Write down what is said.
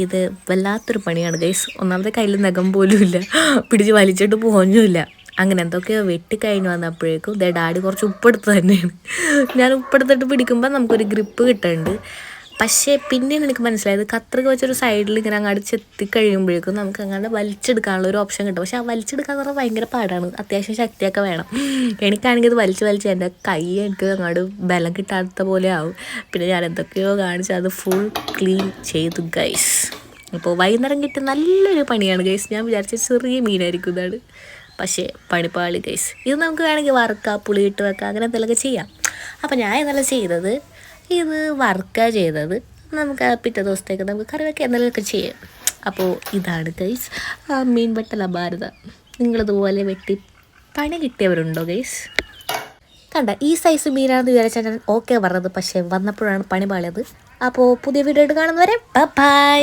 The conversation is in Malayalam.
ഇത് വല്ലാത്തൊരു പണിയാണ് ഗൈസ്. ഒന്നാമത്തെ കയ്യിൽ നഖം പോലും ഇല്ല, പിടിച്ച് വലിച്ചിട്ട് പോഞ്ഞുമില്ല. അങ്ങനെ എന്തൊക്കെയോ വെട്ടിക്കഴിഞ്ഞ് വന്നപ്പോഴേക്കും ഡാഡി കുറച്ച് ഉപ്പെടുത്ത് തന്നെയാണ്. ഞാൻ ഉപ്പെടുത്തിട്ട് പിടിക്കുമ്പോൾ നമുക്കൊരു ഗ്രിപ്പ് കിട്ടുന്നുണ്ട്. പക്ഷേ പിന്നെയാണ് എനിക്ക് മനസ്സിലായത്, കത്രിക വെച്ചൊരു സൈഡിൽ ഇങ്ങനെ അങ്ങോട്ട് ചെത്തി കഴിയുമ്പോഴേക്കും നമുക്ക് അങ്ങോട്ട് വലിച്ചെടുക്കാനുള്ള ഒരു ഓപ്ഷൻ കിട്ടും. പക്ഷെ ആ വലിച്ചെടുക്കാന്ന് പറഞ്ഞാൽ ഭയങ്കര പാടാണ്, അത്യാവശ്യം ശക്തിയൊക്കെ വേണം. എനിക്കാണെങ്കിൽ ഇത് വലിച്ച് എൻ്റെ കൈ എനിക്ക് അങ്ങോട്ട് ബലം കിട്ടാത്ത പോലെ ആവും. പിന്നെ ഞാൻ എന്തൊക്കെയോ കാണിച്ച് അത് ഫുൾ ക്ലീൻ ചെയ്തു ഗൈസ്. അപ്പോൾ വൈകുന്നേരം കിട്ടിയ നല്ലൊരു പണിയാണ് ഗൈസ്. ഞാൻ വിചാരിച്ച ചെറിയ മീനായിരിക്കും ഇതാണ്, പക്ഷേ പണിപ്പാളി ഗൈസ്. ഇത് നമുക്ക് വേണമെങ്കിൽ വറുക്കാം, പുളിയിട്ട് വെക്കാം, അങ്ങനെ എന്തെങ്കിലുമൊക്കെ ചെയ്യാം. അപ്പോൾ ഞാൻ ഇന്നലെ ചെയ്തത് ഇത് വറുക്കുക ചെയ്തത്. നമുക്ക് പിറ്റേ ദിവസത്തേക്ക് നമുക്ക് കറി വെക്കുക എന്തെങ്കിലുമൊക്കെ ചെയ്യാം. അപ്പോൾ ഇതാണ് ഗൈസ് മീൻ വെട്ടല ഭാരത. നിങ്ങളിതുപോലെ വെട്ടി പണി കിട്ടിയവരുണ്ടോ ഗൈസ്? കണ്ട ഈ സൈസ് മീനാണെന്ന് വിചാരിച്ചാൽ ഞാൻ ഓക്കെ പറഞ്ഞത്, പക്ഷേ വന്നപ്പോഴാണ് പണി പാളിയത്. അപ്പോൾ പുതിയ വീഡിയോ ആയിട്ട് കാണുന്നവരെ ബൈ.